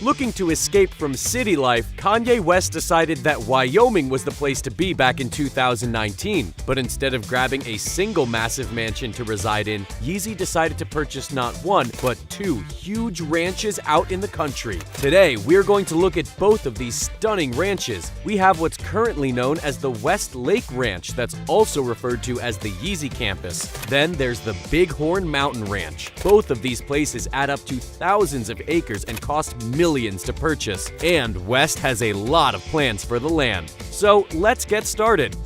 Looking to escape from city life, Kanye West decided that Wyoming was the place to be back in 2019. But instead of grabbing a single massive mansion to reside in, Yeezy decided to purchase not one, but two huge ranches out in the country. Today, we're going to look at both of these stunning ranches. We have what's currently known as the West Lake Ranch, that's also referred to as the Yeezy Campus. Then there's the Bighorn Mountain Ranch. Both of these places add up to thousands of acres and cost millions to purchase. And West has a lot of plans for the land. So let's get started.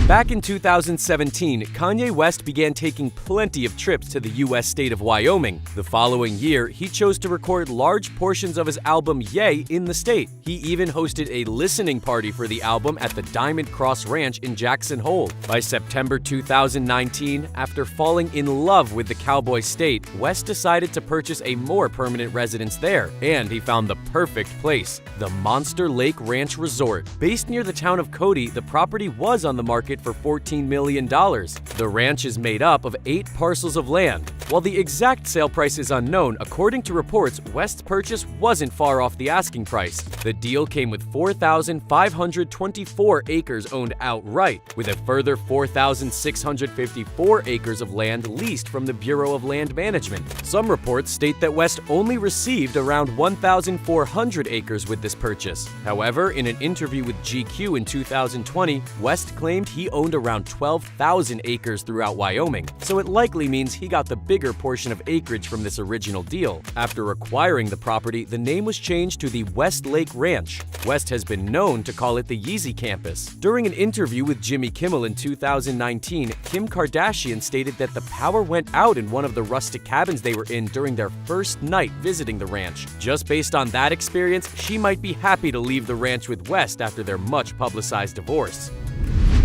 Back in 2017, Kanye West began taking plenty of trips to the U.S. state of Wyoming. The following year, he chose to record large portions of his album Ye in the state. He even hosted a listening party for the album at the Diamond Cross Ranch in Jackson Hole. By September 2019, after falling in love with the cowboy state, West decided to purchase a more permanent residence there, and he found the perfect place, the Monster Lake Ranch Resort. Based near the town of Cody, the property was on the market for $14 million. The ranch is made up of 8 parcels of land. While the exact sale price is unknown, according to reports, West's purchase wasn't far off the asking price. The deal came with 4,524 acres owned outright, with a further 4,654 acres of land leased from the Bureau of Land Management. Some reports state that West only received around 1,400 acres with this purchase. However, in an interview with GQ in 2020, West claimed he owned around 12,000 acres throughout Wyoming, so it likely means he got the bigger portion of acreage from this original deal. After acquiring the property, the name was changed to the West Lake Ranch. West has been known to call it the Yeezy Campus. During an interview with Jimmy Kimmel in 2019, Kim Kardashian stated that the power went out in one of the rustic cabins they were in during their first night visiting the ranch. Just based on that experience, she might be happy to leave the ranch with West after their much-publicized divorce.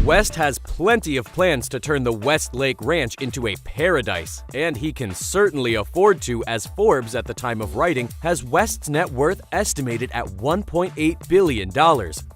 West has plenty of plans to turn the West Lake Ranch into a paradise, and he can certainly afford to, as Forbes, at the time of writing, has West's net worth estimated at $1.8 billion.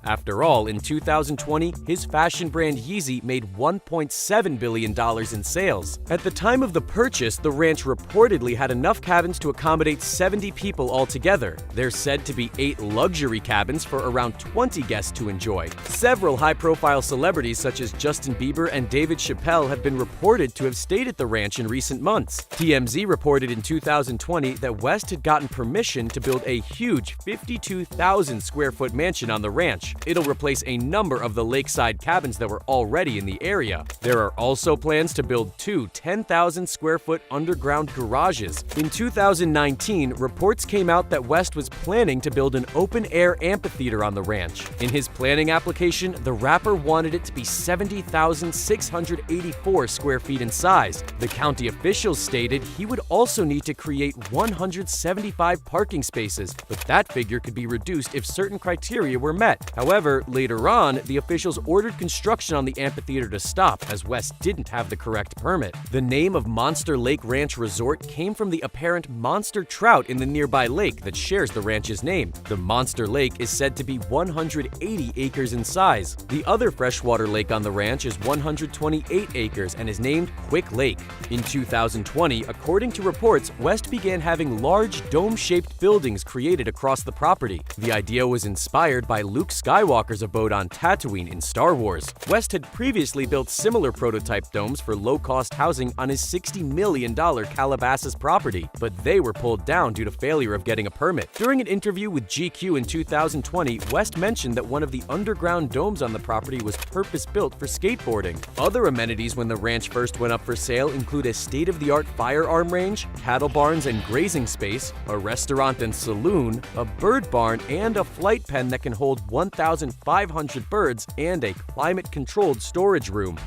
After all, in 2020, his fashion brand Yeezy made $1.7 billion in sales. At the time of the purchase, the ranch reportedly had enough cabins to accommodate 70 people altogether. There's said to be 8 luxury cabins for around 20 guests to enjoy. Several high-profile celebrities such as Justin Bieber and David Chappelle have been reported to have stayed at the ranch in recent months. TMZ reported in 2020 that West had gotten permission to build a huge 52,000 square foot mansion on the ranch. It'll replace a number of the lakeside cabins that were already in the area. There are also plans to build 2 10,000 square foot underground garages. In 2019, reports came out that West was planning to build an open-air amphitheater on the ranch. In his planning application, the rapper wanted it to be 70,684 square feet in size. The county officials stated he would also need to create 175 parking spaces, but that figure could be reduced if certain criteria were met. However, later on, the officials ordered construction on the amphitheater to stop, as West didn't have the correct permit. The name of Monster Lake Ranch Resort came from the apparent monster trout in the nearby lake that shares the ranch's name. The Monster Lake is said to be 180 acres in size. The other freshwater lake on the ranch is 128 acres and is named Quick Lake. In 2020, according to reports, West began having large dome-shaped buildings created across the property. The idea was inspired by Luke Skywalker's abode on Tatooine in Star Wars. West had previously built similar prototype domes for low-cost housing on his $60 million Calabasas property, but they were pulled down due to failure of getting a permit. During an interview with GQ in 2020, West mentioned that one of the underground domes on the property was purpose-built for skateboarding. Other amenities when the ranch first went up for sale include a state-of-the-art firearm range, cattle barns and grazing space, a restaurant and saloon, a bird barn, and a flight pen that can hold 1,500 birds, and a climate-controlled storage room.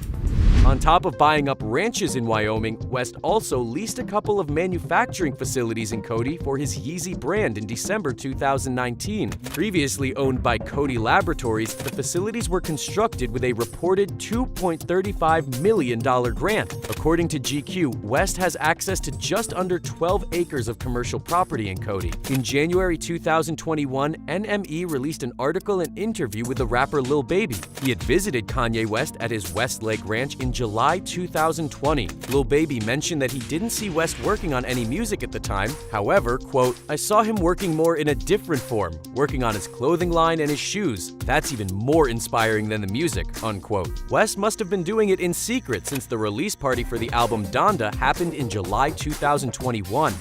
On top of buying up ranches in Wyoming, West also leased a couple of manufacturing facilities in Cody for his Yeezy brand in December 2019. Previously owned by Cody Laboratories, the facilities were constructed with a reported $2.35 million grant. According to GQ, West has access to just under 12 acres of commercial property in Cody. In January 2021, NME released an article and interview with the rapper Lil Baby. He had visited Kanye West at his West Lake Ranch in in July 2020. Lil Baby mentioned that he didn't see West working on any music at the time. However, quote, "I saw him working more in a different form, working on his clothing line and his shoes. That's even more inspiring than the music," unquote. West must have been doing it in secret since the release party for the album Donda happened in July 2021.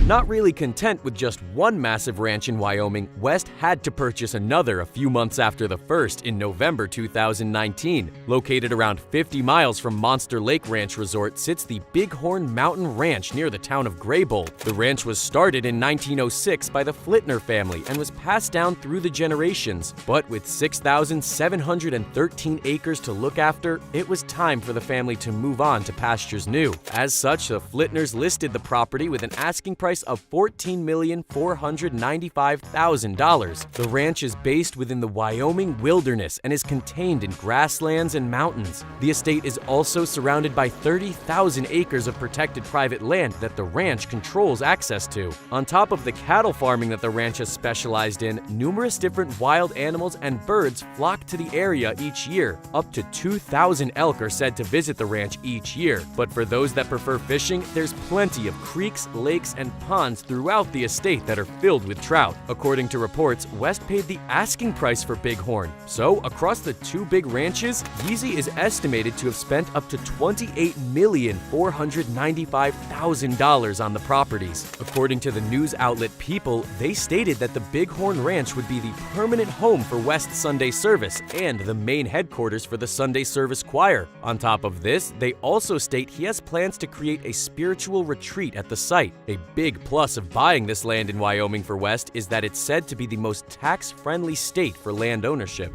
Not really content with just one massive ranch in Wyoming, West had to purchase another a few months after the first in November 2019. Located around 50 miles from Monster Lake Ranch Resort sits the Bighorn Mountain Ranch near the town of Greybull. The ranch was started in 1906 by the Flitner family and was passed down through the generations. But with 6,713 acres to look after, it was time for the family to move on to pastures new. As such, the Flitners listed the property with an asking price of $14,495,000. The ranch is based within the Wyoming wilderness and is contained in grasslands and mountains. The estate is also surrounded by 30,000 acres of protected private land that the ranch controls access to. On top of the cattle farming that the ranch has specialized in, numerous different wild animals and birds flock to the area each year. Up to 2,000 elk are said to visit the ranch each year. But for those that prefer fishing, there's plenty of creeks, lakes, and ponds throughout the estate that are filled with trout. According to reports, West paid the asking price for Bighorn. So, across the two big ranches, Yeezy is estimated to have spent up to $28,495,000 on the properties. According to the news outlet People, they stated that the Bighorn Ranch would be the permanent home for West's Sunday service and the main headquarters for the Sunday service choir. On top of this, they also state he has plans to create a spiritual retreat at the site. A big plus of buying this land in Wyoming for West is that it's said to be the most tax-friendly state for land ownership.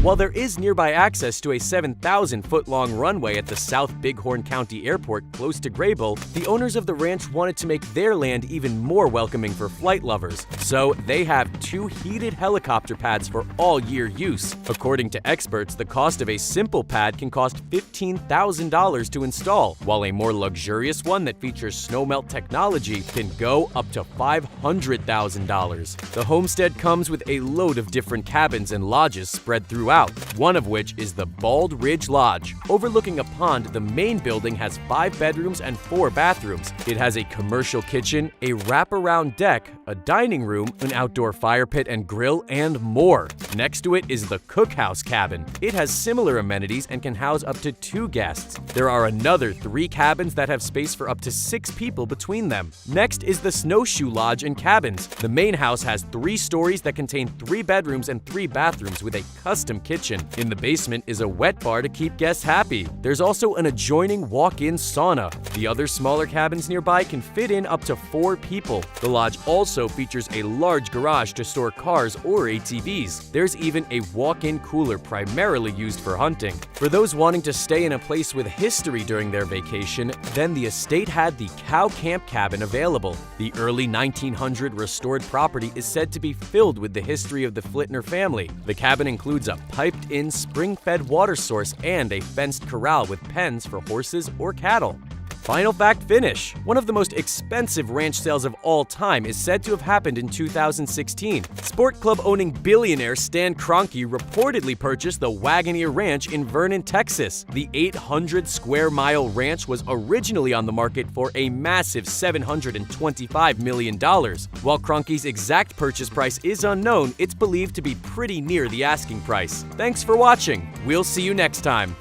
While there is nearby access to a 7,000-foot-long runway at the South Bighorn County Airport close to Greybull, the owners of the ranch wanted to make their land even more welcoming for flight lovers. So they have 2 heated helicopter pads for all-year use. According to experts, the cost of a simple pad can cost $15,000 to install, while a more luxurious one that features snowmelt technology can go up to $500,000. The homestead comes with a load of different cabins and lodges spread throughout, one of which is the Bald Ridge Lodge. Overlooking a pond, the main building has 5 bedrooms and 4 bathrooms. It has a commercial kitchen, a wraparound deck, a dining room, an outdoor fire pit and grill, and more. Next to it is the Cookhouse Cabin. It has similar amenities and can house up to 2 guests. There are another 3 cabins that have space for up to 6 people between them. Next is the Snowshoe Lodge and Cabins. The main house has 3 stories that contain 3 bedrooms and 3 bathrooms with a custom kitchen. In the basement is a wet bar to keep guests happy. There's also an adjoining walk-in sauna. The other smaller cabins nearby can fit in up to 4 people. The lodge also features a large garage to store cars or ATVs. There's even a walk-in cooler primarily used for hunting. For those wanting to stay in a place with history during their vacation, then the estate had the Cow Camp Cabin available. The early 1900 restored property is said to be filled with the history of the Flitner family. The cabin includes a piped-in spring-fed water source and a fenced corral with pens for horses or cattle. Final fact finish. One of the most expensive ranch sales of all time is said to have happened in 2016. Sport club-owning billionaire Stan Kroenke reportedly purchased the Wagoneer Ranch in Vernon, Texas. The 800-square-mile ranch was originally on the market for a massive $725 million. While Kroenke's exact purchase price is unknown, it's believed to be pretty near the asking price. Thanks for watching. We'll see you next time.